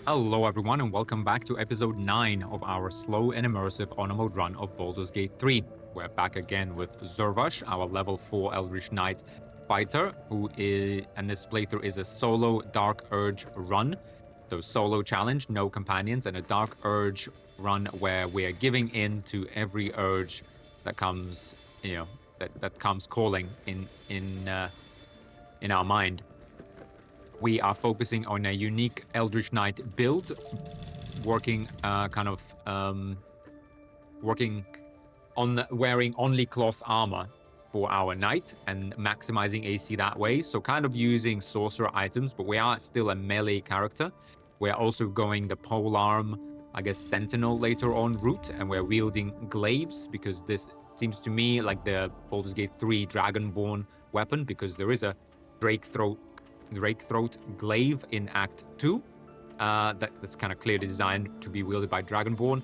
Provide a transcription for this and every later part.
Hello everyone and welcome back to episode 9 of our slow and immersive on-mode run of Baldur's Gate 3. We're back again with Zurvash, our level 4 Eldritch Knight fighter, and this playthrough is a solo Dark Urge run. So solo challenge, no companions, and a Dark Urge run where we are giving in to every urge that comes, that comes calling in our mind. We are focusing on a unique Eldritch Knight build, working on wearing only cloth armor for our knight and maximizing AC that way. So kind of using sorcerer items, but we are still a melee character. We're also going the polearm, sentinel later on route, and we're wielding glaives because this seems to me like the Baldur's Gate 3 Dragonborn weapon, because there is a Drake Throat glaive in Act 2 that's kind of clearly designed to be wielded by Dragonborn,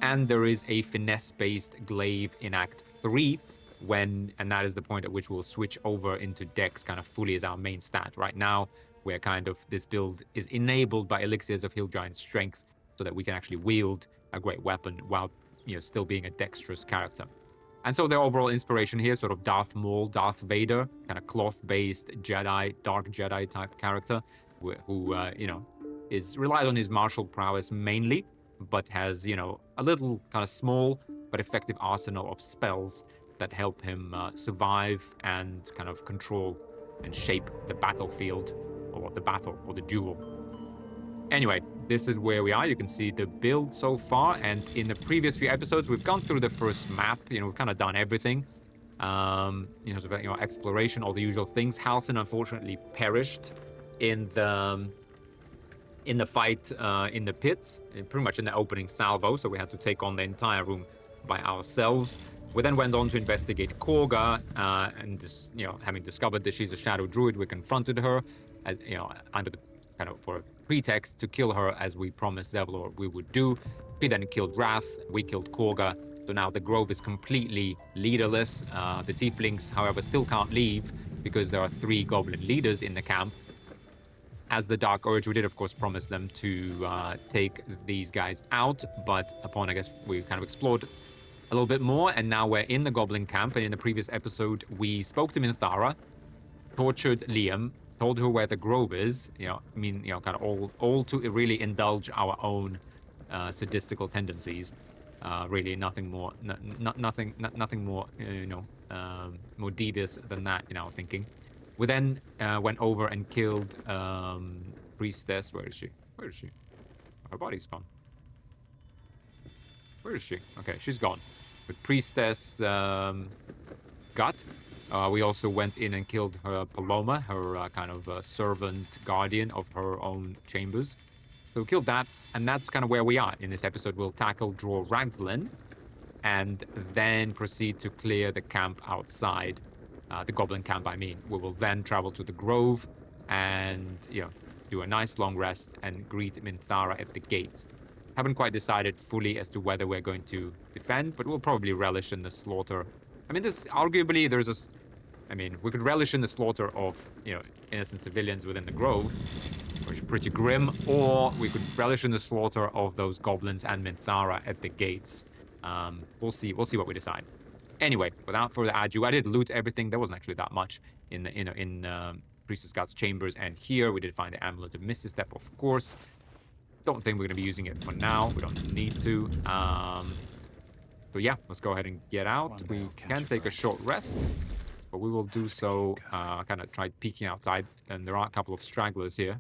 and there is a finesse-based glaive in Act 3 and that is the point at which we'll switch over into Dex kind of fully as our main stat. Right now, where kind of this build is enabled by elixirs of Hill Giant Strength so that we can actually wield a great weapon while still being a dexterous character. And so the overall inspiration here, sort of Darth Maul, Darth Vader, kind of cloth-based Jedi, dark Jedi type character, who relies on his martial prowess mainly, but has, a little kind of small but effective arsenal of spells that help him survive and kind of control and shape the battlefield or the battle or the duel. Anyway, this is where we are. You can see the build so far, and in the previous few episodes, we've gone through the first map. We've kind of done everything. Exploration, all the usual things. Halsin unfortunately perished in the fight in the pits, pretty much in the opening salvo, so we had to take on the entire room by ourselves. We then went on to investigate Korga, and having discovered that she's a shadow druid, we confronted her, under the kind of for a pretext to kill her, as we promised Zevlor we would do. We then killed Wrath, we killed Korga, so now the grove is completely leaderless. The tieflings, however, still can't leave because there are 3 goblin leaders in the camp. As the Dark Urge, we did of course promise them to take these guys out, but upon, we kind of explored a little bit more, and now we're in the goblin camp. And in the previous episode, we spoke to Minthara, tortured Liam, told her where the grove is, kind of all to really indulge our own sadistical tendencies. Really nothing more, nothing more, more devious than that in our thinking. We then went over and killed Priestess. Where is she? Her body's gone. Where is she? Okay, she's gone. With Priestess Gut. We also went in and killed her Paloma, her kind of servant guardian of her own chambers. So we killed that, and that's kind of where we are. In this episode, we'll tackle Dror Ragzlin, and then proceed to clear the camp outside. The goblin camp, I mean. We will then travel to the grove and, do a nice long rest and greet Minthara at the gate. Haven't quite decided fully as to whether we're going to defend, but we'll probably relish in the slaughter. I mean, we could relish in the slaughter of, innocent civilians within the grove, which is pretty grim, or we could relish in the slaughter of those goblins and Minthara at the gates. We'll see what we decide. Anyway, without further ado, I did loot everything. There wasn't actually that much in Priestess God's chambers, and here we did find the amulet of Misty Step, of course. Don't think we're going to be using it for now. We don't need to. So yeah, let's go ahead and get out. We can take a short rest, but we will do so. Kind of tried peeking outside, and there are a couple of stragglers here.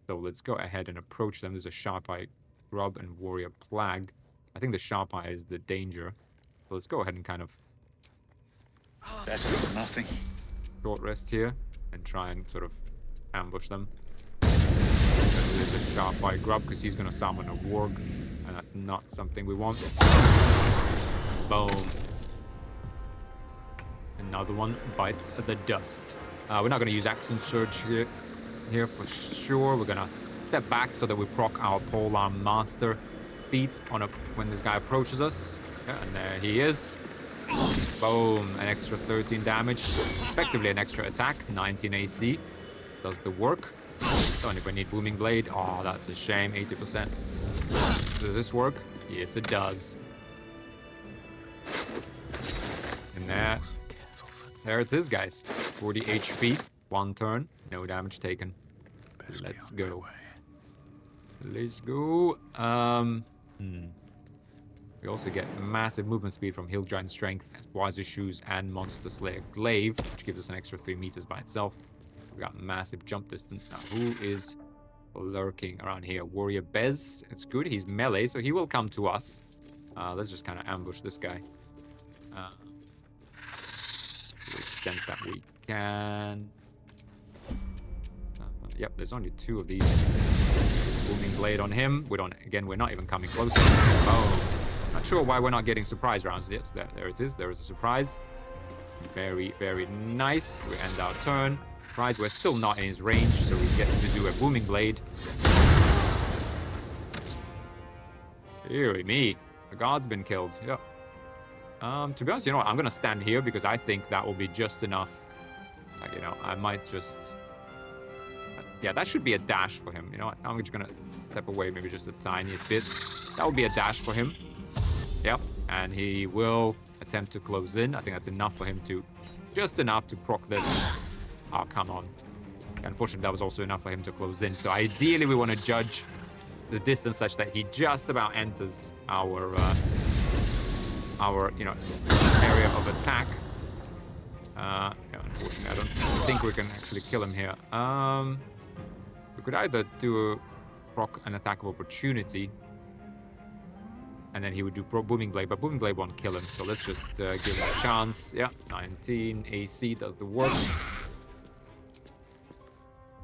So let's go ahead and approach them. There's a Sharp-Eye Grub and Warrior Plague. I think the Sharp-Eye is the danger. So let's go ahead and kind of... Better than nothing. Short rest here, and try and sort of ambush them. There's a Sharp-Eye Grub, because he's going to summon a Warg, and that's not something we want. Boom. Another one bites the dust. We're not going to use Action Surge here for sure. We're going to step back so that we proc our Polearm Master feat when this guy approaches us. Yeah, and there he is. Boom. An extra 13 damage. Effectively an extra attack. 19 AC. Does the work. Don't even need Booming Blade. Oh, that's a shame. 80%. Does this work? Yes, it does. And there it is, guys. 40 HP. 1 turn. No damage taken. Let's go. Let's go. We also get massive movement speed from Hill Giant Strength, Wiser Shoes, and Monster Slayer Glaive, which gives us an extra 3 meters by itself. We got massive jump distance now. Who is lurking around here? Warrior Bez. It's good. He's melee, so he will come to us. Let's just kind of ambush this guy. To the extent that we can. Yep, there's only 2 of these. Booming Blade on him. Again, we're not even coming closer. Oh. Not sure why we're not getting surprise rounds. Yes, there it is. There is a surprise. Very, very nice. We end our turn. Surprise, we're still not in his range, so we get to do a Booming Blade. Dear me. The guard's been killed. Yeah. To be honest, you know what? I'm going to stand here because I think that will be just enough. Like, you know, I might just... Yeah, that should be a dash for him. You know what? I'm just going to step away maybe just the tiniest bit. That will be a dash for him. Yep, and he will attempt to close in. I think that's enough for him to... Just enough to proc this. Oh, come on. Unfortunately, that was also enough for him to close in. So ideally, we want to judge the distance such that he just about enters our you know, area of attack. Yeah, unfortunately, I don't think we can actually kill him here. We could either do a proc an attack of opportunity, and then he would do Booming Blade, but Booming Blade won't kill him, so let's just give him a chance. Yeah, 19 AC does the work.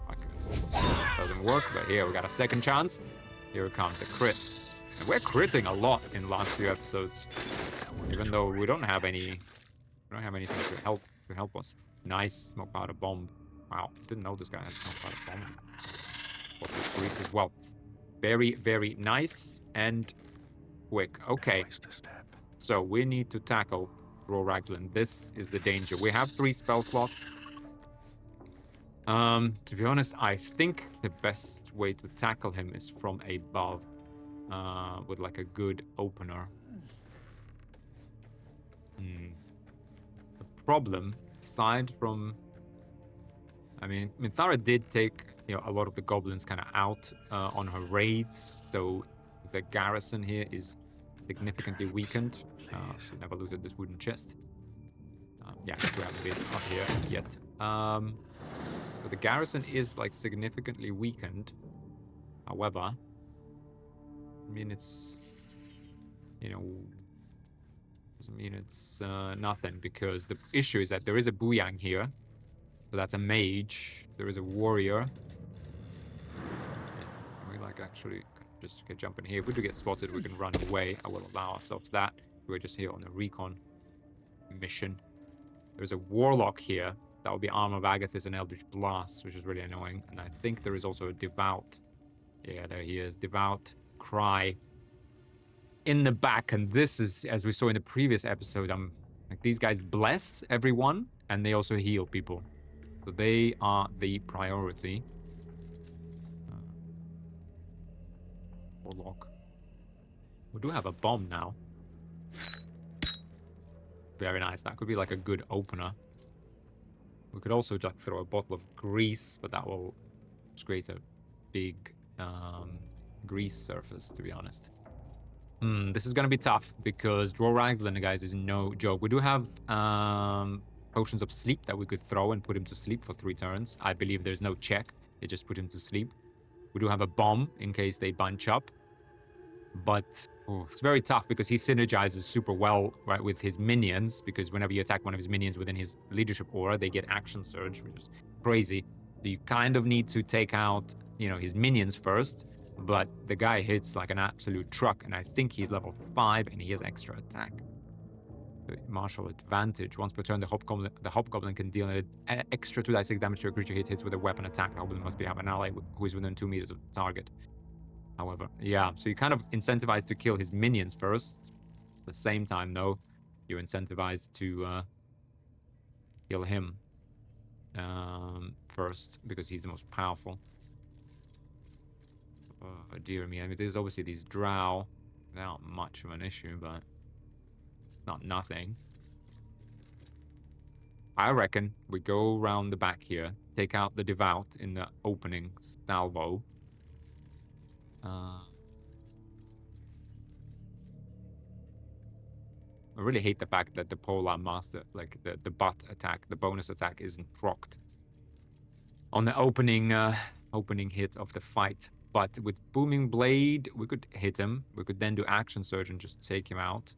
Okay. Doesn't work, but here we got a second chance. Here comes a crit. And we're critting a lot in the last few episodes, even though we don't have anything to help us. Nice smoke powder bomb. Wow, didn't know this guy had smoke powder bomb. What this grease as well. Very, very nice and quick. Okay, so we need to tackle Dror Ragzlin. This is the danger. We have 3 spell slots. To be honest, I think the best way to tackle him is from above, with like a good opener. The problem, aside from, I mean, Minthara did take, you know, a lot of the goblins kind of out on her raids, so the garrison here is significantly weakened. We never looted this wooden chest. Yeah, we haven't been up here yet. But the garrison is like significantly weakened. However, I mean, it's, you know, doesn't mean it's nothing, because the issue is that there is a Buyang here. So that's a mage. There is a warrior. We like actually just get jumping here. If we do get spotted, we can run away. I will allow ourselves that. We're just here on a recon mission. There's a warlock here. That would be Armor of Agathis and Eldritch Blast, which is really annoying. And I think there is also a Devout. Yeah, there he is. Devout Cry in the back. And this is, as we saw in the previous episode, like, these guys bless everyone and they also heal people. So they are the priority. Warlock. We do have a bomb now. Very nice. That could be like a good opener. We could also just throw a bottle of grease, but that will just create a big grease surface, to be honest. This is going to be tough because Dror Ragzlin, guys, is no joke. We do have potions of sleep that we could throw and put him to sleep for 3 turns. I believe there's no check. It just put him to sleep. We do have a bomb in case they bunch up. But it's very tough because he synergizes super well, right, with his minions, because whenever you attack one of his minions within his leadership aura, they get action surge, which is crazy. So you kind of need to take out, you know, his minions first, but the guy hits like an absolute truck, and I think he's level 5 and he has extra attack. Martial advantage. Once per turn, the hobgoblin can deal an extra 2d6 damage to a creature hits with a weapon attack. The hobgoblin must have an ally who is within 2 meters of the target. However, yeah, so you kind of incentivize to kill his minions first. At the same time, though, you're incentivized to kill him first because he's the most powerful. Oh, dear me. I mean, there's obviously these drow. They're not much of an issue, but not nothing. I reckon we go around the back here, take out the devout in the opening salvo. I really hate the fact that the Polar Master, like the butt attack, the bonus attack, isn't procced on the opening hit of the fight. But with Booming Blade, we could hit him. We could then do Action Surge and just take him out.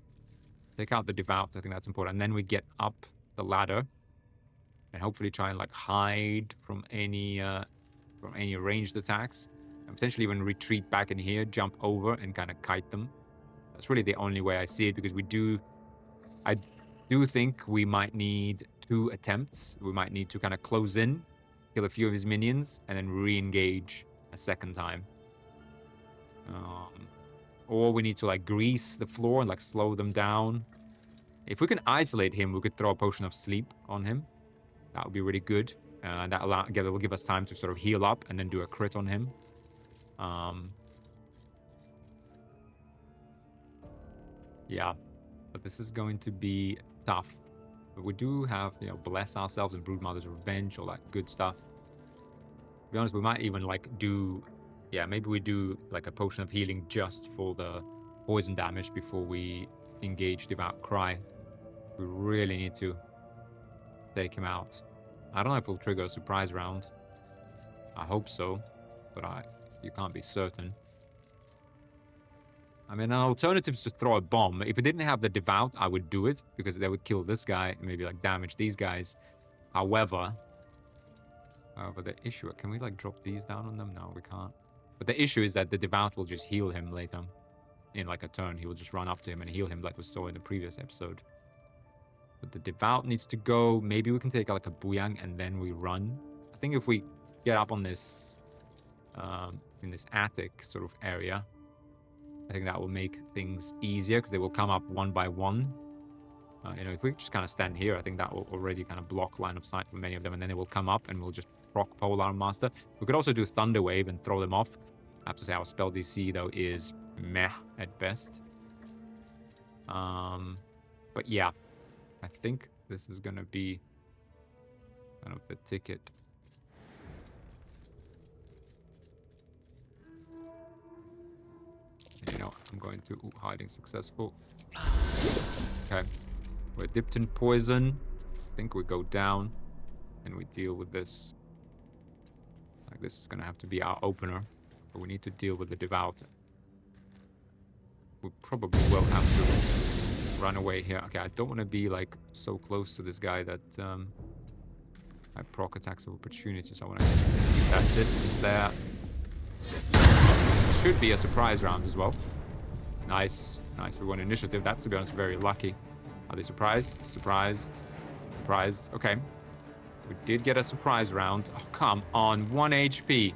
Take out the devout. I think that's important. And then we get up the ladder and hopefully try and like hide from any ranged attacks, and potentially even retreat back in here, jump over and kind of kite them. That's really the only way I see it, because I do think we might need 2 attempts. We might need to kind of close in, kill a few of his minions, and then re-engage a second time. Or we need to like grease the floor and like slow them down. If we can isolate him, we could throw a potion of sleep on him. That would be really good. That will give us time to sort of heal up and then do a crit on him. Yeah, but this is going to be tough. But we do have, you know, bless ourselves and Broodmother's Revenge, all that good stuff. To be honest, we might even like do, yeah, maybe we do like a potion of healing just for the poison damage before we engage Devout Cry. We really need to take him out. I don't know if we'll trigger a surprise round. I hope so, but you can't be certain. I mean, an alternative is to throw a bomb. If we didn't have the Devout, I would do it, because they would kill this guy and maybe like damage these guys. However, the issue, can we like drop these down on them? No, we can't. But the issue is that the Devout will just heal him later. In like a turn, he will just run up to him and heal him like we saw in the previous episode. But the Devout needs to go. Maybe we can take like a Buyang and then we run. I think if we get up on this, in this attic sort of area, I think that will make things easier, because they will come up one by one. You know, if we just kind of stand here, I think that will already kind of block line of sight for many of them, and then they will come up and we'll just proc Polar Master. We could also do Thunder Wave and throw them off. I have to say our spell DC though is meh at best. But yeah, I think this is gonna be kind of the ticket. You know, I'm going to hiding successful. Okay, we're dipped in poison. I think we go down and we deal with this. Like, this is gonna have to be our opener, but we need to deal with the Devout. We probably will have to run away here. Okay, I don't want to be like so close to this guy that I proc attacks of opportunity, so I want to keep that distance there. Should be a surprise round as well. Nice. Nice. We won initiative. That's, to be honest, very lucky. Are they surprised? Surprised. Surprised. Okay. We did get a surprise round. Oh, come on. 1 HP.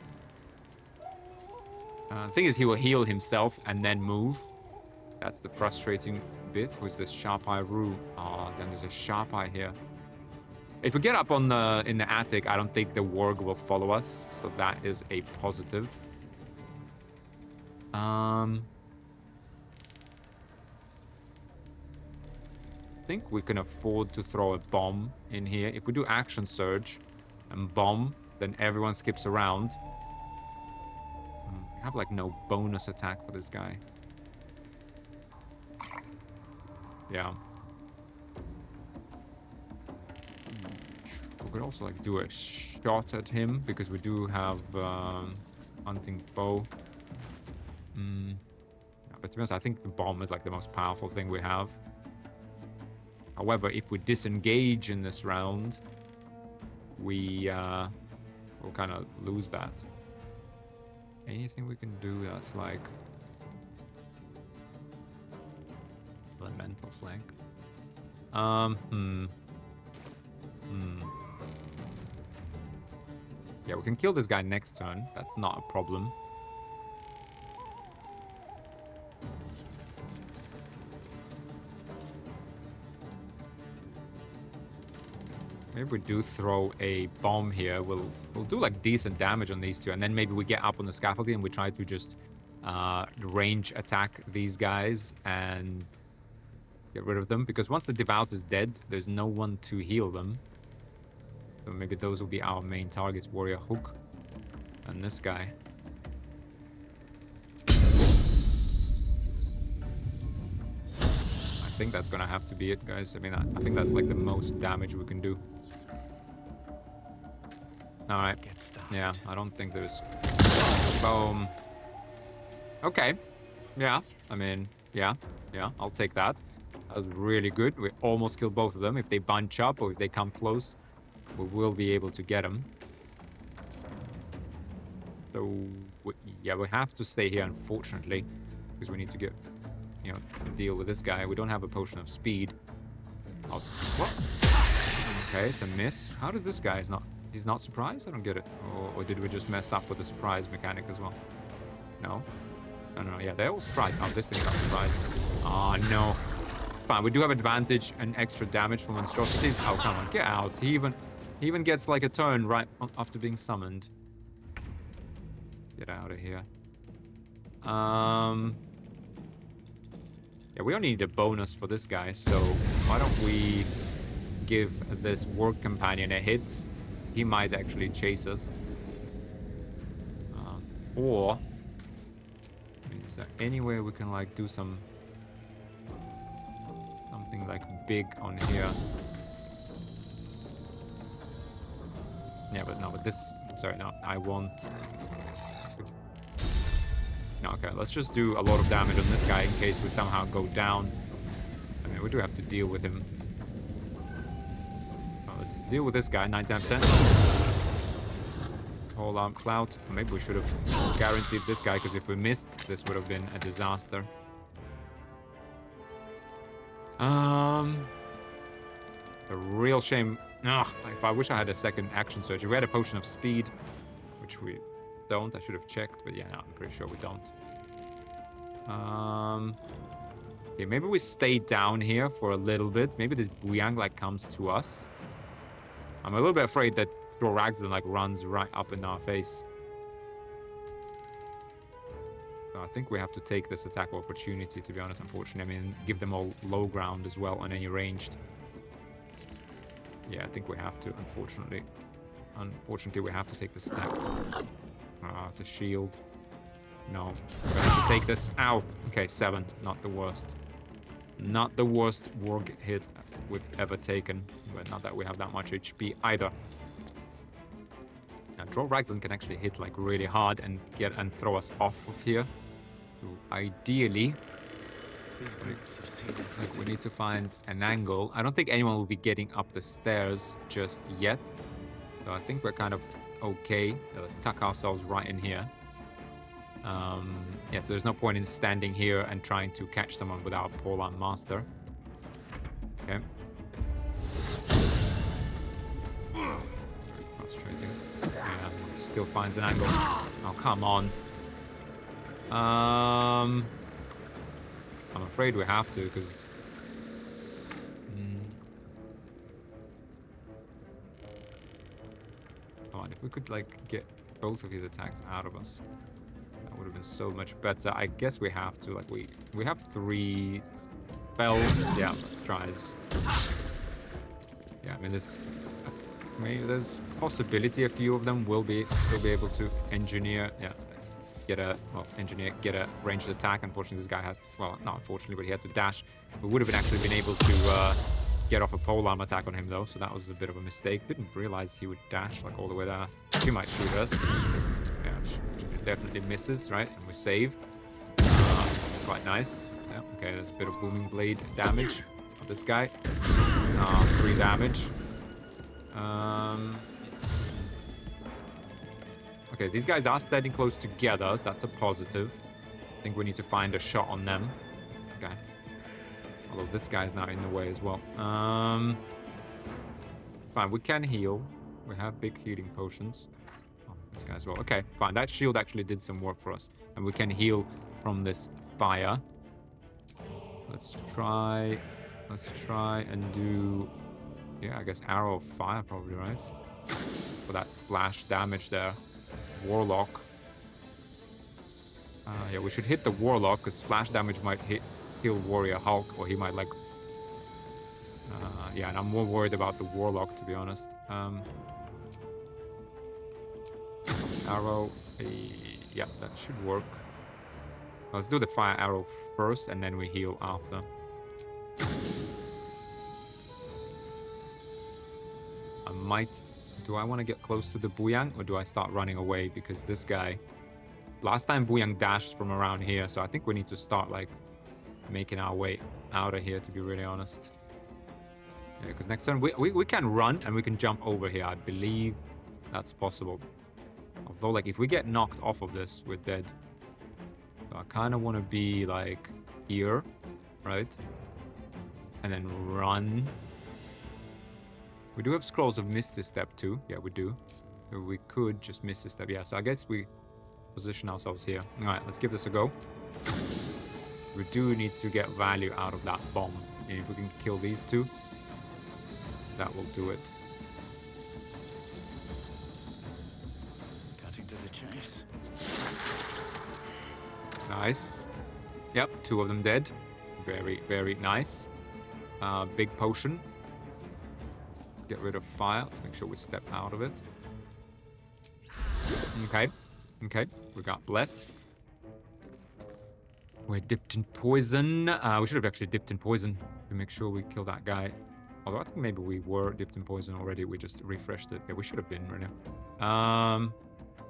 The thing is, he will heal himself and then move. That's the frustrating bit. Was this Sharp Eye Rue? Oh, then there's a Sharp Eye here. If we get up on in the attic, I don't think the Warg will follow us. So that is a positive. I think we can afford to throw a bomb in here. If we do Action Surge and bomb, then everyone skips around. We have like no bonus attack for this guy. Yeah. We could also like do a shot at him, because we do have hunting bow. Yeah, but to be honest, I think the bomb is like the most powerful thing we have. However, if we disengage in this round, we will kind of lose that. Anything we can do that's like elemental slang. Yeah, we can kill this guy next turn. That's not a problem. Maybe we do throw a bomb here. We'll do like decent damage on these two, and then maybe we get up on the scaffolding and we try to just range attack these guys and get rid of them. Because once the Devout is dead, there's no one to heal them. So maybe those will be our main targets: Warrior Hook and this guy. I think that's gonna have to be it, guys. I mean, I think that's like the most damage we can do. Alright. Yeah, I don't think there's... Boom. Okay. Yeah, I mean, yeah, I'll take that. That was really good. We almost killed both of them. If they bunch up or if they come close, we will be able to get them. So, yeah, we have to stay here, unfortunately, because we need to get, you know, deal with this guy. We don't have a potion of speed. Oh, what? Okay, it's a miss. How did this guy not... He's not surprised? I don't get it. Or did we just mess up with the surprise mechanic as well? No? No, yeah, they're all surprised. Oh, this thing got surprised. Oh, no. Fine, we do have advantage and extra damage from monstrosities. Oh, come on, get out. He even gets like a turn right after being summoned. Get out of here. Yeah, we only need a bonus for this guy, so why don't we give this work companion a hit? He might actually chase us. Or... I mean, is there any way we can, like, do something, like, big on here? Yeah, but no, but this... Sorry, no, I won't... No, okay, let's just do a lot of damage on this guy in case we somehow go down. I mean, we do have to deal with him. Let's deal with this guy, 99%. Whole arm clout. Maybe we should have guaranteed this guy, because if we missed, this would have been a disaster. A real shame. Ugh, if I wish I had a second action surge. If we had a potion of speed, which we don't. I should have checked, but yeah, no, I'm pretty sure we don't. Okay, maybe we stay down here for a little bit. Maybe this Buyang like comes to us. I'm a little bit afraid that Ragzlin like runs right up in our face. So I think we have to take this attack opportunity, to be honest, unfortunately. I mean, give them all low ground as well on any ranged. Yeah, I think we have to, unfortunately. Unfortunately, we have to take this attack. Ah, it's a shield. No, we're gonna have to take this. Ow! Okay, 7. Not the worst. Not the worst warg hit we've ever taken. But not that we have that much HP either. Now, Dror Ragzlin can actually hit like really hard and throw us off of here. So ideally, These brutes have seen everything. we need to find an angle. I don't think anyone will be getting up the stairs just yet. So I think we're kind of okay. Let's tuck ourselves right in here. Yeah, so there's no point in standing here and trying to catch someone with our Polearm Master. Okay. Very frustrating. Yeah, still finds an angle. Oh, come on. I'm afraid we have to, because... Come on, if we could, like, get both of his attacks out of us, that would have been so much better. I guess we have to, like, we have 3 spells. Yeah, let's try this. Yeah, I mean, there's possibility a few of them will still be able to engineer, get a ranged attack. Unfortunately, this guy had, well, not unfortunately, but he had to dash. We would have actually been able to get off a polearm attack on him, though, so that was a bit of a mistake. Didn't realize he would dash, like, all the way there. He might shoot us. Yeah, definitely misses, right? And we save. Quite nice. Yeah, okay, there's a bit of booming blade damage on this guy. 3 damage. Okay, these guys are standing close together, so that's a positive. I think we need to find a shot on them. Okay. Although this guy's now in the way as well. Fine, we can heal. We have big healing potions. Oh, this guy as well. Okay, fine. That shield actually did some work for us. And we can heal from this fire. Let's try and do Yeah, I guess arrow of fire probably, right? For that splash damage there. Warlock. Yeah, we should hit the Warlock, because splash damage might heal Warrior Hulk, or he might, like... yeah, and I'm more worried about the Warlock, to be honest. Arrow... yeah, that should work. Let's do the fire arrow first, and then we heal after. I might... Do I want to get close to the Buyang, or do I start running away? Because this guy... Last time Buyang dashed from around here, so I think we need to start, like, making our way out of here, to be really honest. Yeah, because next turn we can run and we can jump over here. I believe that's possible. Although, like, if we get knocked off of this, we're dead. So I kind of want to be, like, here, right? And then run. We do have Scrolls of Misty Step too. Yeah, we do. So we could just miss a step. Yeah, so I guess we position ourselves here. All right, let's give this a go. We do need to get value out of that bomb. And if we can kill these two, that will do it. Cutting to the chase. Nice. Yep, 2 of them dead. Very, very nice. Big potion. Get rid of fire. Let's make sure we step out of it. Okay. Okay. We got bless. We're dipped in poison. We should have actually dipped in poison to make sure we kill that guy. Although I think maybe we were dipped in poison already. We just refreshed it. Yeah, we should have been right now.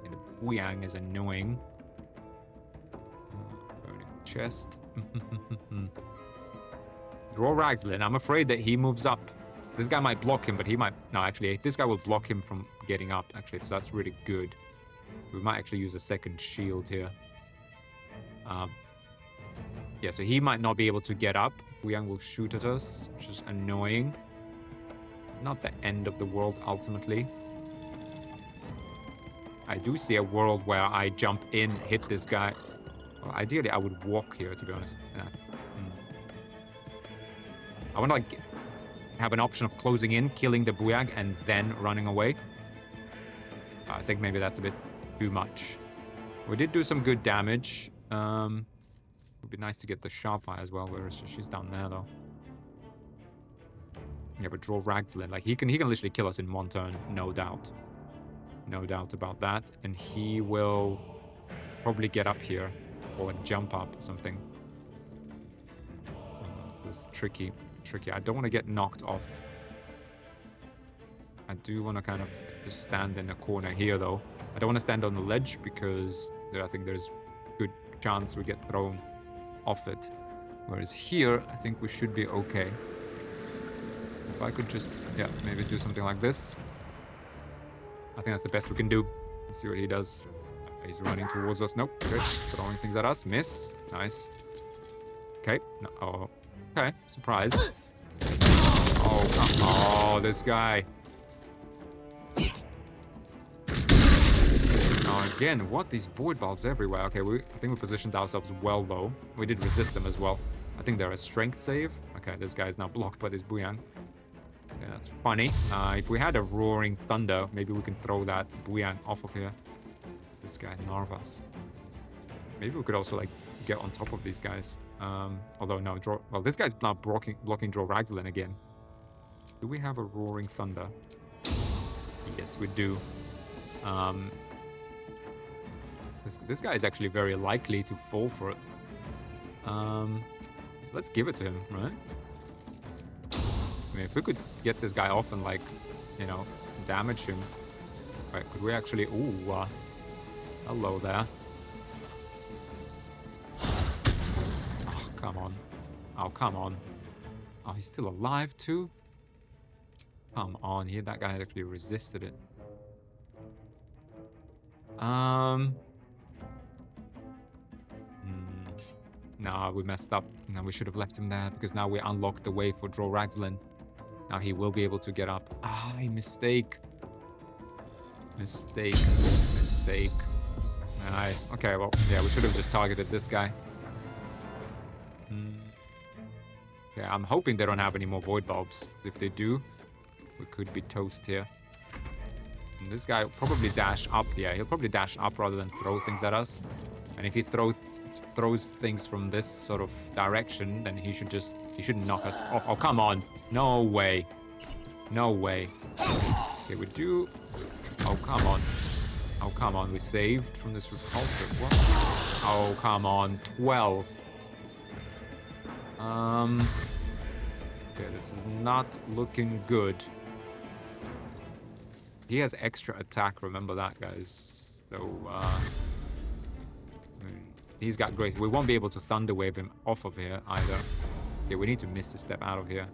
The Buyang is annoying. Burning chest. Draw Ragzlin. I'm afraid that he moves up. This guy might block him, but he might... No, actually, this guy will block him from getting up, actually. So that's really good. We might actually use a second shield here. Yeah, so he might not be able to get up. Buyang will shoot at us, which is annoying. Not the end of the world, ultimately. I do see a world where I jump in, hit this guy. Well, ideally, I would walk here, to be honest. Yeah. I want to, like, have an option of closing in, killing the Buyang, and then running away. I think maybe that's a bit too much. We did do some good damage. Would be nice to get the sharp eye as well. Where is she? She's down there, though. Yeah, but draw Ragzlin. Like, he can literally kill us in 1 turn, no doubt. No doubt about that. And he will probably get up here or jump up or something. It's tricky. I don't want to get knocked off. I do want to kind of just stand in the corner here, though. I don't want to stand on the ledge because I think there's good chance we get thrown off it. Whereas here, I think we should be okay. If I could just, yeah, maybe do something like this. I think that's the best we can do. Let's see what he does. He's running towards us. Nope. Good. Throwing things at us. Miss. Nice. Okay. No. Oh. Okay. Surprise. Oh, come on. Oh, this guy. Now again, what? These void bulbs everywhere. Okay, I think we positioned ourselves well, though. We did resist them as well. I think they're a strength save. Okay, this guy is now blocked by this Buyang. Okay, that's funny. If we had a roaring thunder, maybe we can throw that Buyang off of here. This guy, Narvas. Maybe we could also, like, get on top of these guys. Although, no, well, this guy's now blocking Dror Ragzlin again. Do we have a roaring thunder? Yes, we do. This guy is actually very likely to fall for it. Let's give it to him, right? I mean, if we could get this guy off and, like, you know, damage him. Right, could we actually... Ooh, hello there. Oh, come on. Oh, come on. Oh, he's still alive, too? Come on, that guy actually resisted it. Nah, we messed up. No, we should have left him there because now we unlocked the way for Dror Ragzlin. Now he will be able to get up. Ah, mistake. Mistake. Alright, okay, well, yeah, we should have just targeted this guy. Yeah, I'm hoping they don't have any more void bulbs. If they do, We could be toast here. And this guy will probably dash up. Yeah, he'll probably dash up rather than throw things at us. And if he throws things from this sort of direction, then he shouldn't knock us off. Oh, come on. No way. No way. Okay, we do... Oh, come on. Oh, come on. We saved from this repulsive. What? Oh, come on. 12. Okay, this is not looking good. He has extra attack, remember that, guys. So, he's got great... We won't be able to Thunder Wave him off of here, either. Yeah, we need to Misty Step out of here.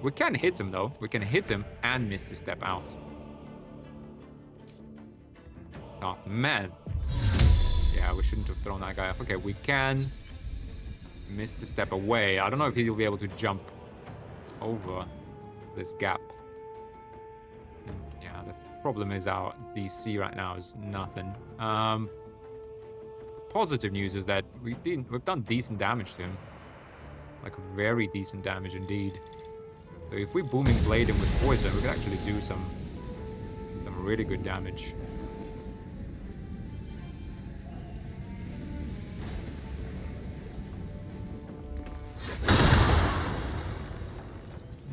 We can hit him, though. We can hit him and Misty Step out. Oh, man. Yeah, we shouldn't have thrown that guy off. Okay, we can Misty Step away. I don't know if he'll be able to jump over this gap. Yeah, the problem is our DC right now is nothing. Positive news is that we've done decent damage to him. Like, very decent damage indeed. So if we Booming Blade him with poison, we could actually do some really good damage.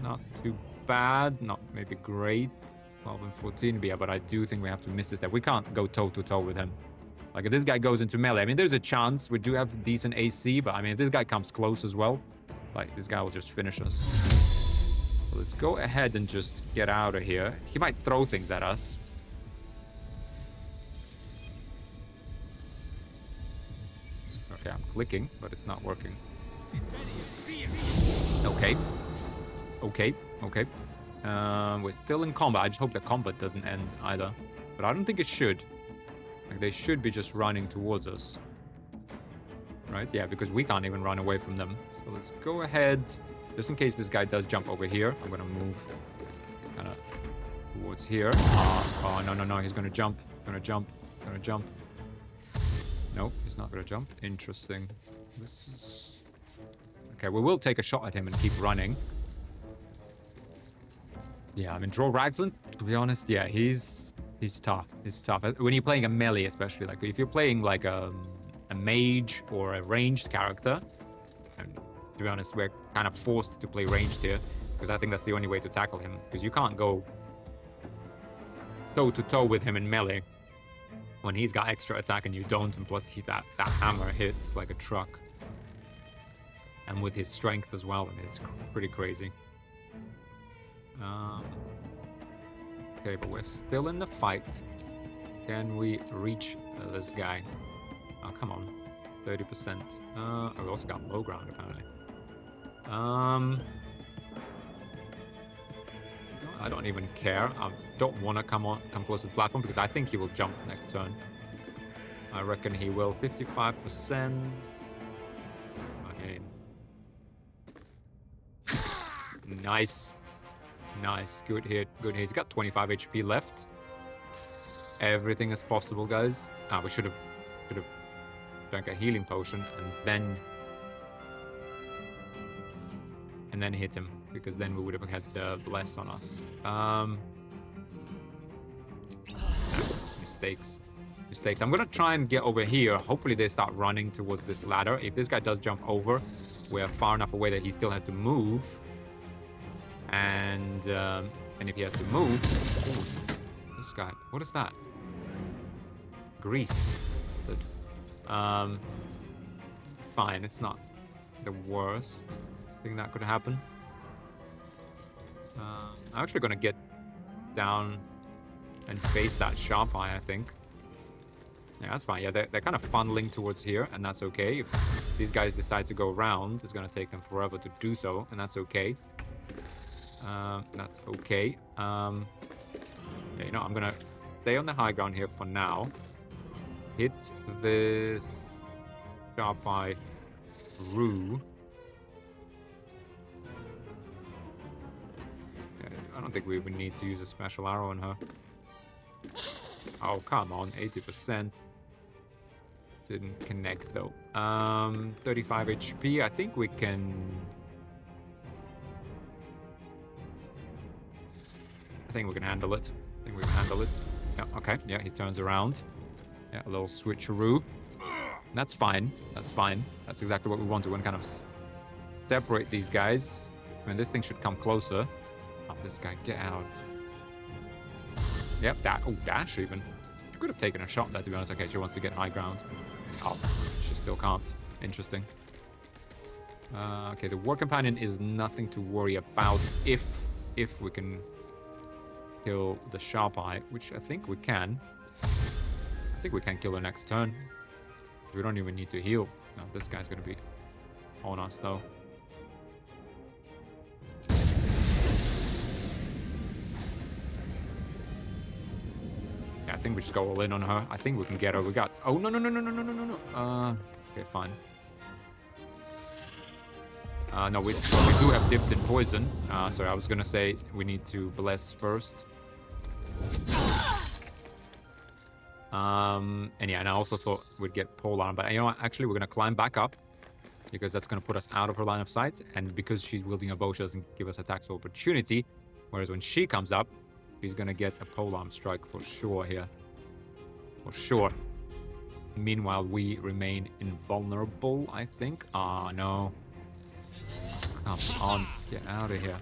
Not too bad, not maybe great. 12 and 14, but yeah, but I do think we have to miss this step. We can't go toe-to-toe with him. Like, if this guy goes into melee, I mean, there's a chance. We do have decent AC, but I mean, if this guy comes close as well, like, this guy will just finish us. So let's go ahead and just get out of here. He might throw things at us. Okay, I'm clicking, but it's not working. Okay. Okay, okay. We're still in combat. I just hope the combat doesn't end either. But I don't think it should. Like, they should be just running towards us. Right? Yeah, because we can't even run away from them. So let's go ahead. Just in case this guy does jump over here, I'm going to move kind of towards here. Oh, no, no, no. He's going to jump. Going to jump. Going to jump. Nope, he's not going to jump. Interesting. This is... Okay, we will take a shot at him and keep running. Yeah, I mean, Dror Ragzlin, to be honest, yeah, he's tough. He's tough. When you're playing a melee, especially, like, if you're playing, like, a mage or a ranged character, and to be honest, we're kind of forced to play ranged here, because I think that's the only way to tackle him, because you can't go toe-to-toe with him in melee when he's got extra attack and you don't, and plus that hammer hits like a truck. And with his strength as well, I mean, it's pretty crazy. Okay, but we're still in the fight. Can we reach this guy? Oh, come on. 30%. Oh, we also got low ground, apparently. I don't even care. I don't want to come close to the platform because I think he will jump next turn. I reckon he will. 55%. Okay. Nice. Nice. Good hit. Good hit. He's got 25 HP left. Everything is possible, guys. Ah, we should have drank a healing potion and then hit him, because then we would have had the bless on us. Mistakes. I'm gonna try and get over here. Hopefully they start running towards this ladder. If this guy does jump over, we're far enough away that he still has to move. And if he has to move... Ooh, this guy, what is that? Grease. Good. Fine, it's not the worst thing that could happen. I'm actually gonna get down and face that sharp eye, I think. Yeah, that's fine. Yeah, they're kind of funneling towards here, and that's okay. If these guys decide to go around, it's gonna take them forever to do so, and that's okay. That's okay. Yeah, you know, I'm gonna stay on the high ground here for now. Hit this sharp eye through. Okay, I don't think we even need to use a special arrow on her. Oh, come on, 80%. Didn't connect though. 35 HP. I think we can think we can handle it. I think we can handle it. Yeah, okay. Yeah, he turns around. Yeah, a little switcheroo. That's fine. That's fine. That's exactly what we want to kind of separate these guys. I mean, this thing should come closer. Oh, this guy, get out. Yep, that. Oh, dash even. She could have taken a shot there, to be honest. Okay, she wants to get high ground. Oh, she still can't. Interesting. Okay, the war companion is nothing to worry about if we can kill the sharp eye, which I think we can. I think we can kill her next turn. We don't even need to heal. No, this guy's gonna be on us though. Yeah, I think we just go all in on her. I think we can get her. We got. Oh no. Okay, fine. No, we do have dipped in poison. Sorry, I was gonna say we need to bless first. And yeah, and I also thought we'd get polearm, but you know what? Actually, we're gonna climb back up because that's gonna put us out of her line of sight, and because she's wielding a bow, she doesn't give us attacks of opportunity. Whereas when she comes up, she's gonna get a polearm strike for sure here, for sure. Meanwhile, we remain invulnerable, I think. Ah, no. Come on, get out of here.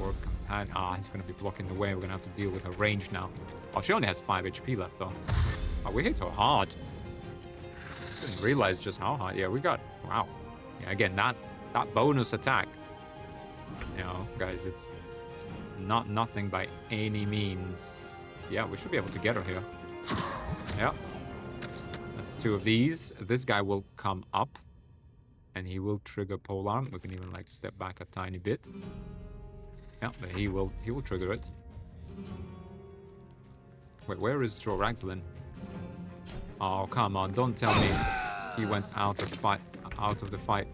Or companion. Ah, he's gonna be blocking the way. We're gonna have to deal with her range now. Oh, she only has 5 HP left though. Oh, we hit her hard. Didn't realize just how hard. Yeah, we got. Wow. Yeah, again, that bonus attack. You know, guys, it's not nothing by any means. Yeah, we should be able to get her here. Yeah. That's 2 of these. This guy will come up. And he will trigger polearm. We can even like step back a tiny bit. Yeah, but he will trigger it. Wait, where is Dror Ragzlin? Oh, come on, don't tell me he went out of the fight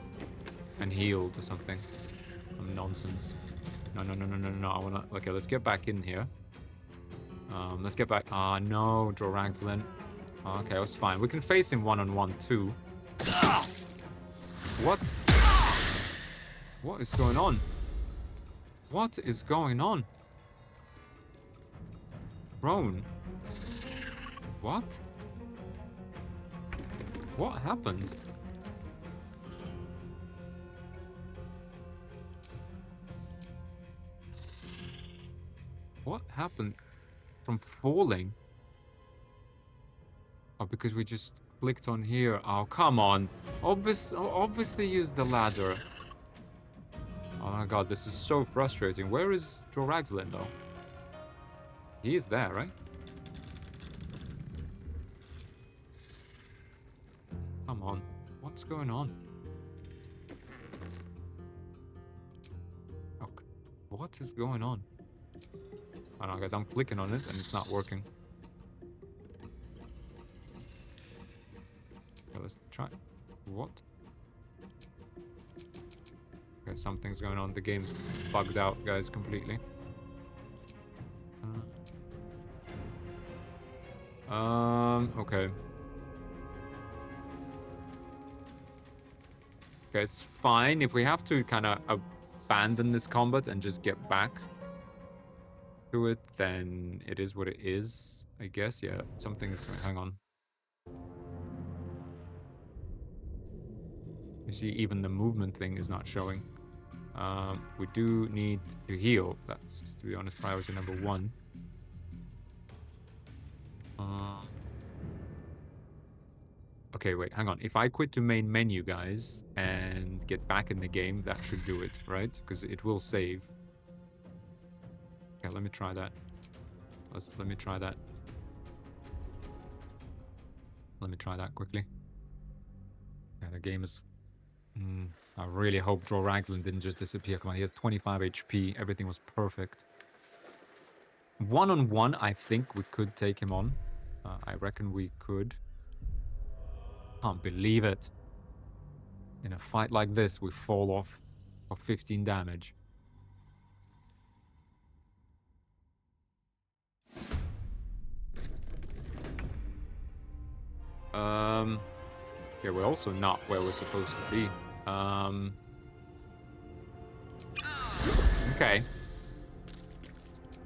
and healed or something. Some nonsense. No. I wanna. Okay, let's get back in here. Let's get back. Ah, no, Dror Ragzlin. Okay, that's fine. We can face him one-on-one too. What? What is going on? What is going on? Roan? What? What happened? What happened from falling? Oh, because we just clicked on here. Oh, come on. Obviously use the ladder. Oh my god, this is so frustrating. Where is Dror Ragzlin, though? He is there, right? Come on. What's going on? Okay. What is going on? I don't know, guys. I'm clicking on it and it's not working. Let's try. What? Okay, something's going on. The game's bugged out, guys, completely. Okay. Okay, it's fine. If we have to kind of abandon this combat and just get back to it, then it is what it is, I guess. Yeah, something's... Hang on. You see, even the movement thing is not showing. We do need to heal. That's, to be honest, priority number 1. Okay, wait, hang on. If I quit to main menu, guys, and get back in the game, that should do it, right? Because it will save. Okay, let me try that. Let me try that. Let me try that quickly. Yeah, the game is... I really hope Dror Ragzlin didn't just disappear. Come on, he has 25 HP. Everything was perfect. One-on-one, I think we could take him on. I reckon we could. Can't believe it. In a fight like this, we fall off for 15 damage. Yeah, we're also not where we're supposed to be. Okay.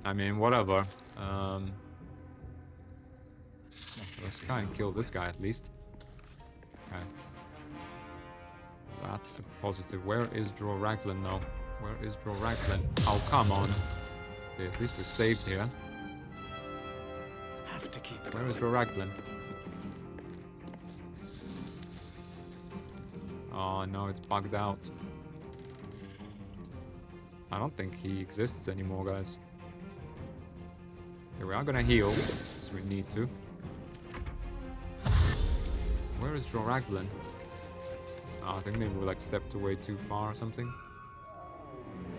I mean, whatever. So let's try and kill this guy at least. Okay. That's a positive. Where is Dror Ragzlin now? Where is Dror Ragzlin? Oh, come on. Okay, at least we're saved here. Have to keep Where is going. Dror Ragzlin? Oh no, it's bugged out. I don't think he exists anymore, guys. Okay, we are gonna heal, because we need to. Where is Dror Ragzlin? Oh, I think maybe we like stepped away too far or something.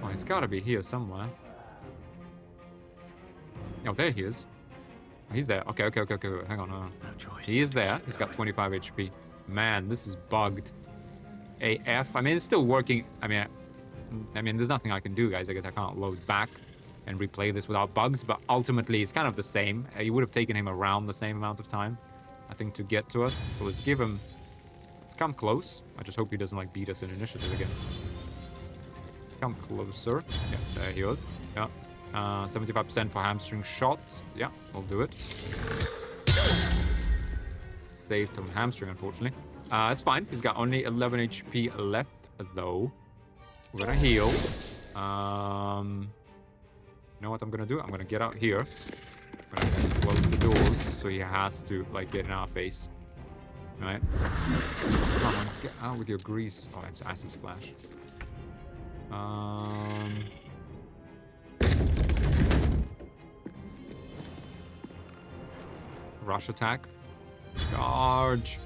Oh, he's gotta be here somewhere. Oh, there he is. Oh, he's there. Okay. Hang on. No choice. He is there. He's got 25 HP. Man, this is bugged. AF. I mean, it's still working. I mean, there's nothing I can do, guys. I guess I can't load back and replay this without bugs, but ultimately it's kind of the same. It would have taken him around the same amount of time, I think, to get to us. So let's give him... Let's come close. I just hope he doesn't, like, beat us in initiative again. Come closer. Yeah, there he is. Yeah. 75% for hamstring shot. Yeah, we'll do it. Saved him hamstring, unfortunately. It's fine. He's got only 11 HP left, though. We're gonna heal. You know what I'm gonna do? I'm gonna get out here. I'm gonna close the doors so he has to, like, get in our face. Right? Come on, get out with your grease. Oh, it's acid splash. Rush attack. Charge.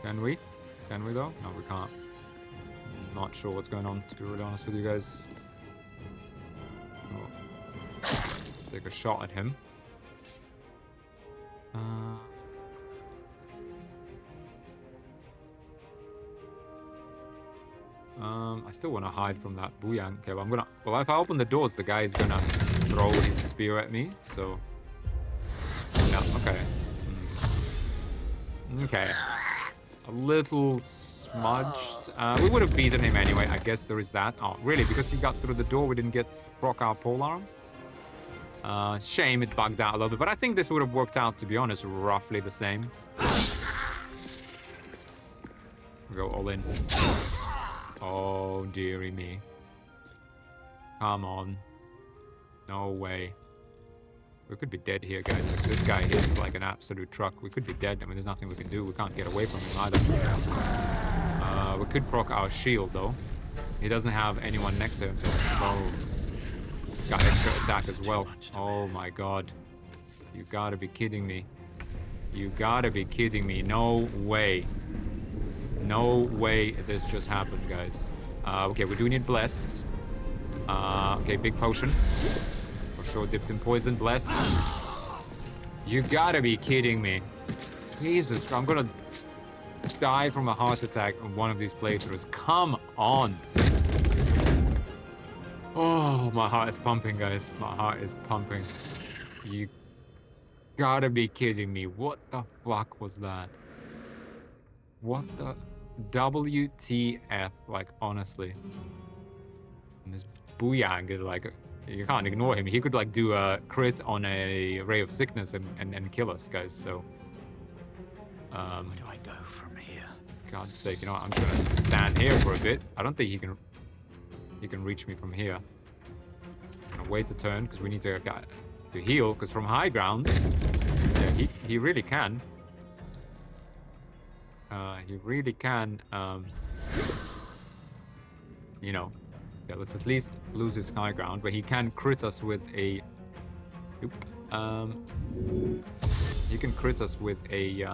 Can we? Can we though? No, we can't. Not sure what's going on, to be really honest with you guys. Oh. Take a shot at him. I still want to hide from that Booyang. Okay, well, I'm gonna... Well, if I open the doors, the guy's gonna throw his spear at me, so... Yeah, okay. Okay. A little smudged. We would have beaten him anyway. I guess there is that. Oh, really? Because he got through the door, we didn't get proc our polearm? Shame it bugged out a little bit, but I think this would have worked out, to be honest, roughly the same. We go all in. Oh, dearie me. Come on. No way. We could be dead here, guys. If this guy hits like an absolute truck, we could be dead. I mean, there's nothing we can do. We can't get away from him either. We could proc our shield, though. He doesn't have anyone next to him, so... Oh. He's got extra attack as well. Oh, my God. You gotta be kidding me. You gotta be kidding me. No way. No way this just happened, guys. Okay, we do need Bless. Okay, big potion. For sure, dipped in poison. Bless. You gotta be kidding me. Jesus, I'm gonna die from a heart attack on one of these playthroughs. Come on. Oh, my heart is pumping, guys. My heart is pumping. You gotta be kidding me. What the fuck was that? What the... WTF, like, honestly. And this Booyang is like, you can't ignore him. He could, like, do a crit on a Ray of Sickness and kill us, guys, so... Where do I go from here? God's sake, you know what, I'm gonna stand here for a bit. I don't think he can reach me from here. I'm gonna wait the turn, because we need to heal, because from high ground, yeah, he really can. He really can, you know, yeah, let's at least lose his high ground, but he can crit us with a, he can crit us with a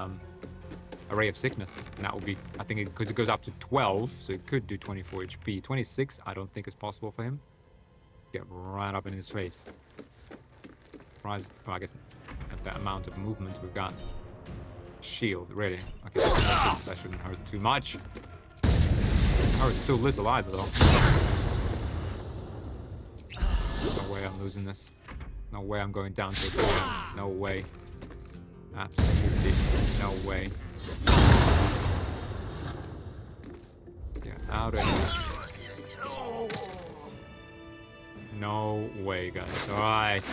Ray of Sickness, and that will be, I think, because it goes up to 12, so it could do 24 HP. 26, I don't think is possible for him. Get right up in his face. Well, I guess at that amount of movement we've got. Shield, really? Okay, that shouldn't hurt too much. Hurt too little either, though. No way I'm losing this. No way I'm going down to a no way. Absolutely no way. Get out of here. No way, guys. Alright.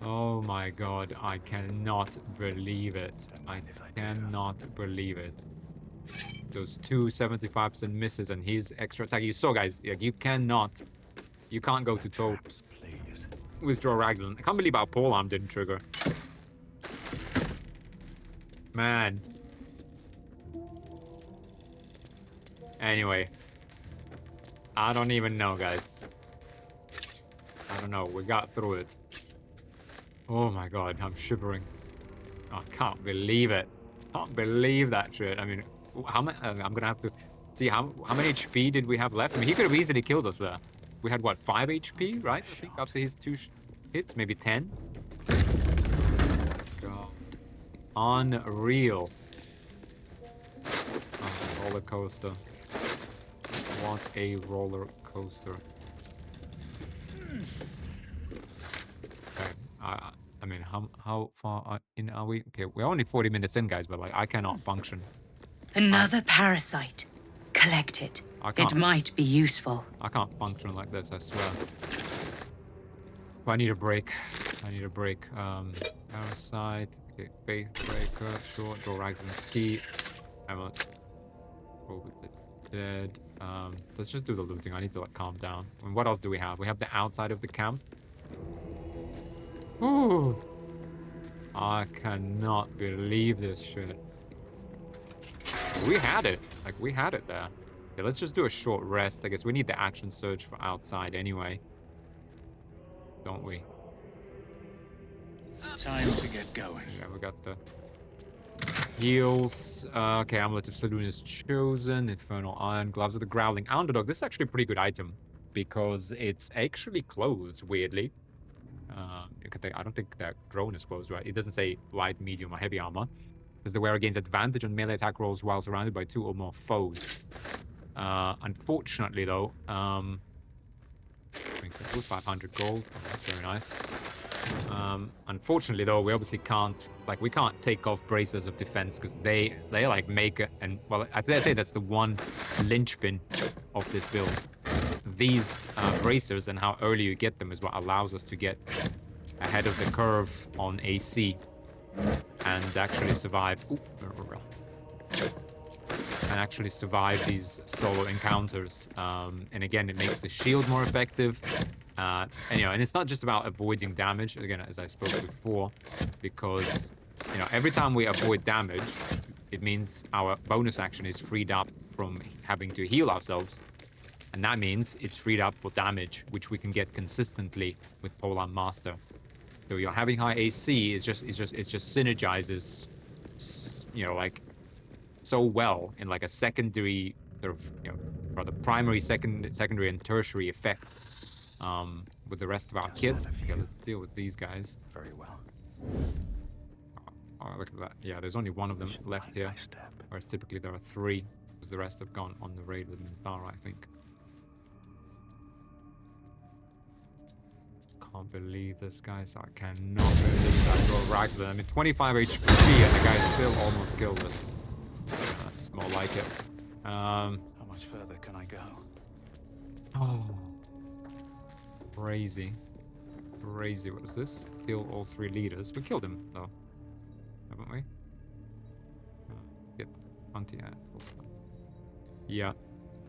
Oh my god, I cannot believe it. I cannot believe it. Those two 75% misses and his extra attack. You saw, guys, like, you can't go to toe Please. with Dror Ragzlin. I can't believe our polearm didn't trigger. Man. Anyway. I don't even know, guys. I don't know. We got through it. Oh my god, I'm shivering. I can't believe it. Can't believe that shit. I mean, how many? I'm gonna have to see how many HP did we have left. I mean, he could have easily killed us there. We had what, 5 HP, right? I think after his 2 hits, maybe 10. God, unreal. Oh, roller coaster. What a roller coaster. Okay, I mean, how far in are we? Okay, we're only 40 minutes in, guys, but like, I cannot function. Another parasite. Collect it. It might be useful. I can't function like this, I swear. But I need a break. I need a break. Parasite. Okay, Faith Breaker. Short. Dror Ragzlin ski. Amulet. Over the dead. Let's just do the looting. I need to like calm down. And what else do we have? We have the outside of the camp. Ooh. I cannot believe this shit. We had it. Like, we had it there. Okay, let's just do a short rest. I guess we need the action surge for outside anyway. Don't we? Time to get going. Yeah, we got the heals. Okay, Amulet of Saloon is chosen. Infernal Iron. Gloves of the Growling Underdog. This is actually a pretty good item because it's actually closed, weirdly. I don't think that drone is closed, right? It doesn't say light, medium, or heavy armor. Because the wearer gains advantage on melee attack rolls while surrounded by 2 or more foes. Unfortunately, though, brings it to 500 gold. Oh, that's very nice. Unfortunately, though, we obviously can't, like, we can't take off bracers of defense because they like make it, and well, I think that's the one linchpin of this build. These bracers and how early you get them is what allows us to get ahead of the curve on AC and actually survive. And actually survive these solo encounters. And again, it makes the shield more effective. And, you know, and it's not just about avoiding damage, again, as I spoke before, because, you know, every time we avoid damage, it means our bonus action is freed up from having to heal ourselves. And that means it's freed up for damage, which we can get consistently with Polearm Master. So you're having high AC, it just synergizes, you know, like, so well in like a secondary sort of, you know, or the primary, secondary, and tertiary effects with the rest of our kit. Okay, let's deal with these guys. Very well. Oh, look at that. Yeah, there's only one of them left here, whereas typically there are 3, because the rest have gone on the raid with Mintara, I think. Can't believe this, guys. I cannot believe that Dror Ragzlin. I mean, 25 HP and the guy still almost killed us. That's more like it. How much further can I go? Oh. Crazy. Crazy. What is this? Kill all 3 leaders. We killed him, though. Haven't we? Get 20 also. Yeah.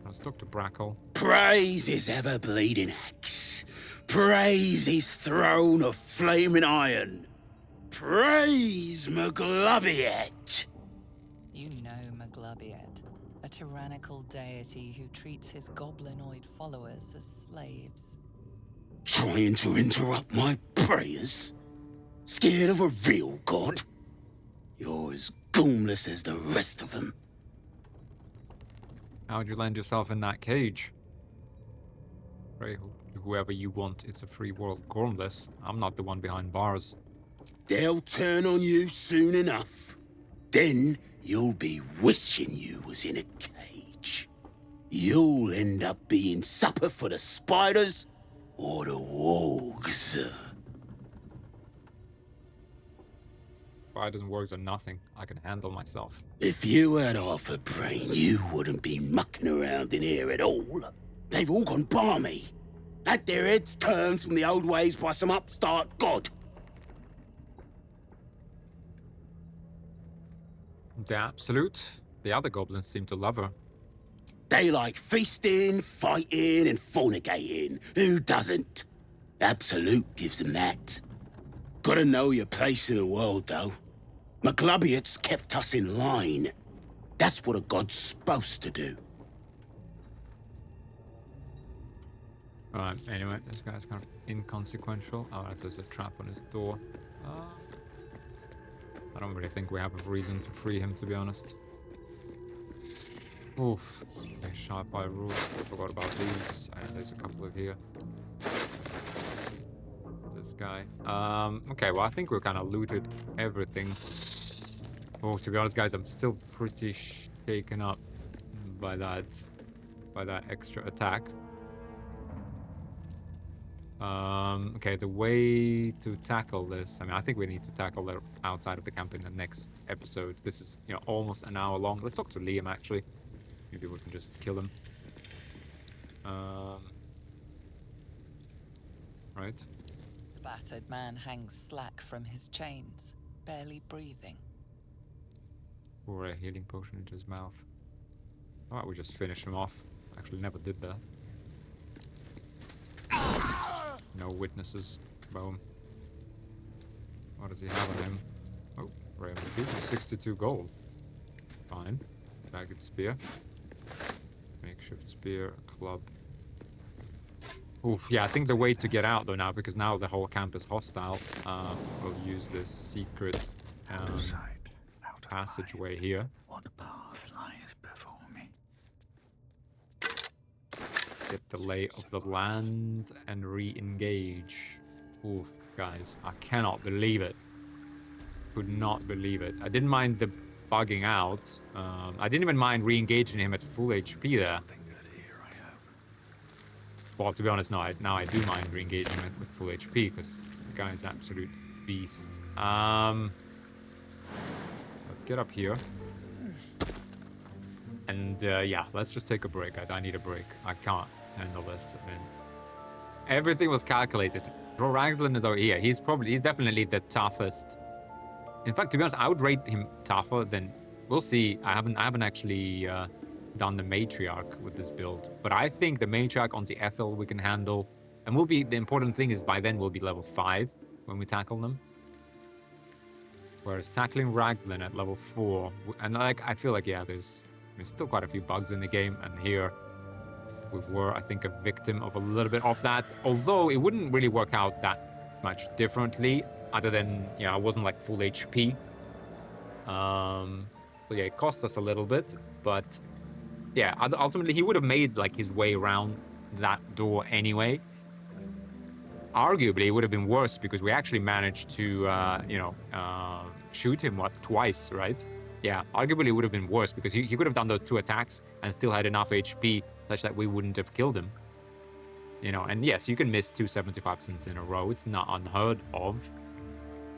Let's talk to Brackle. Praise his ever-bleeding axe. Praise his throne of flaming iron. Praise Maglubbiet. You know Maglubbiet, a tyrannical deity who treats his goblinoid followers as slaves. Trying to interrupt my prayers? Scared of a real god? You're as goomless as the rest of them. How'd you land yourself in that cage? Pray whoever you want, it's a free world, gormless. I'm not the one behind bars. They'll turn on you soon enough. Then you'll be wishing you was in a cage. You'll end up being supper for the spiders or the wargs. Spiders and wargs are nothing. I can handle myself. If you had half a brain, you wouldn't be mucking around in here at all. They've all gone balmy. Had their heads turned from the old ways by some upstart god. The Absolute. The other goblins seem to love her. They like feasting, fighting, and fornicating. Who doesn't? Absolute gives them that. Gotta know your place in the world, though. McGlubbiot's kept us in line. That's what a god's supposed to do. Alright, anyway, this guy's kind of inconsequential. Oh, there's a trap on his door. I don't really think we have a reason to free him, to be honest. Oof. Okay, sharp by rules. I forgot about these. There's a couple of here. This guy. Okay, well, I think we kind of looted everything. Oh, to be honest, guys, I'm still pretty shaken up by that extra attack. Okay, the way to tackle this, I mean, I think we need to tackle it outside of the camp in the next episode. This is, you know, almost an hour long. Let's talk to Liam, actually. Maybe we can just kill him. Right. The battered man hangs slack from his chains, barely breathing. Pour a healing potion into his mouth. Alright, we just finish him off. Actually, never did that. No witnesses. Boom. What does he have on him? Oh, rare MVP. 62 gold. Fine. Bagged spear. Makeshift spear. Club. Oof, yeah, I think the way to get out though now, because now the whole camp is hostile, we'll use this secret passageway here. What path lies before me? Get the lay of the land and re-engage. Oof, guys, I cannot believe it. Could not believe it. I didn't mind the bugging out. I didn't even mind re-engaging him at full HP there. Something good here, I hope. Well, to be honest, now I do mind re-engaging him with full HP because the guy's absolute beast. Let's get up here. And yeah, let's just take a break, guys. I need a break. I can't handle this. I mean, everything was calculated. Dror Ragzlin, though, here, he's definitely the toughest. In fact, to be honest, I would rate him tougher than. We'll see. I haven't actually done the matriarch with this build, but I think the matriarch onto Ethel we can handle, and we'll be. The important thing is by then we'll be level 5 when we tackle them. Whereas tackling Ragzlin at level 4, and like I feel like yeah, there's still quite a few bugs in the game, and here we were, I think, a victim of a little bit of that. Although it wouldn't really work out that much differently, other than I wasn't like full HP. So yeah, it cost us a little bit, but yeah, ultimately he would have made like his way around that door anyway. Arguably, it would have been worse because we actually managed to, shoot him twice, right? Yeah, arguably it would have been worse because he could have done those 2 attacks and still had enough HP such that we wouldn't have killed him. And yes, you can miss 2 75% in a row. It's not unheard of.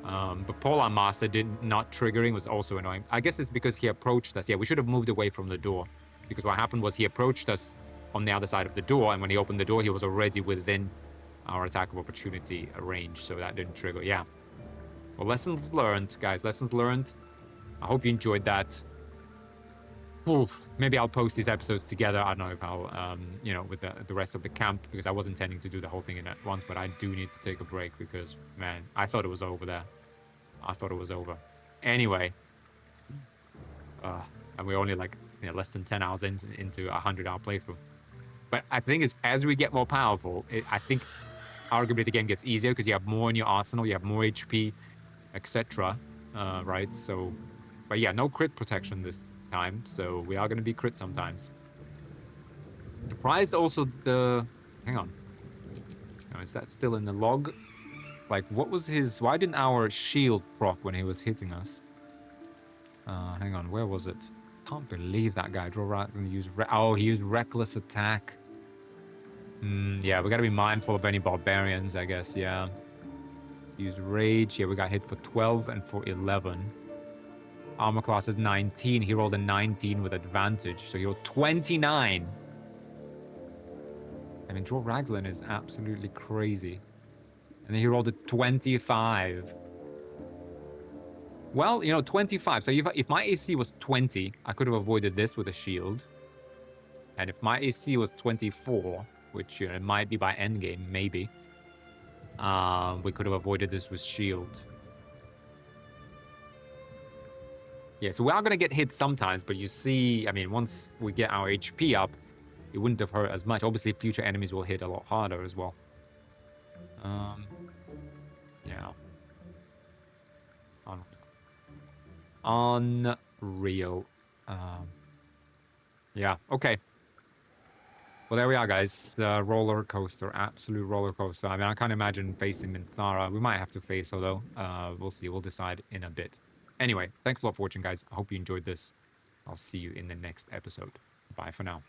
But Polar Master not triggering was also annoying. I guess it's because he approached us. Yeah, we should have moved away from the door because what happened was he approached us on the other side of the door, and when he opened the door, he was already within our attack of opportunity range, so that didn't trigger. Yeah. Well, lessons learned, guys. Lessons learned. I hope you enjoyed that. Oof. Maybe I'll post these episodes together. I don't know if I'll, with the rest of the camp, because I was intending to do the whole thing in at once, but I do need to take a break because, man, I thought it was over there. I thought it was over. Anyway, and we're only like less than 10 hours into a 100-hour playthrough. But I think as we get more powerful, I think arguably the game gets easier because you have more in your arsenal, you have more HP, etc. Right? So, but yeah, no crit protection this time, so we are going to be crit sometimes. Surprised also hang on. Oh, is that still in the log? Like, what was his... Why didn't our shield proc when he was hitting us? Hang on, where was it? Can't believe that guy. Dror used... Oh, he used reckless attack. Yeah, we gotta be mindful of any barbarians, I guess, yeah. Use rage. Yeah, we got hit for 12 and for 11. Armor class is 19. He rolled a 19 with advantage, so he rolled 29. I mean, Dror Ragzlin is absolutely crazy. And then he rolled a 25. Well, you know, 25. So if my AC was 20, I could have avoided this with a shield. And if my AC was 24, which, you know, it might be by endgame, maybe, we could have avoided this with shield. Yeah, so we are going to get hit sometimes, but you see, I mean, once we get our HP up, it wouldn't have hurt as much. Obviously, future enemies will hit a lot harder as well. Yeah. Unreal. Yeah, okay. Well, there we are, guys. Roller coaster, absolute roller coaster. I mean, I can't imagine facing Minthara. We might have to face her, though. We'll see. We'll decide in a bit. Anyway, thanks a lot for watching, guys. I hope you enjoyed this. I'll see you in the next episode. Bye for now.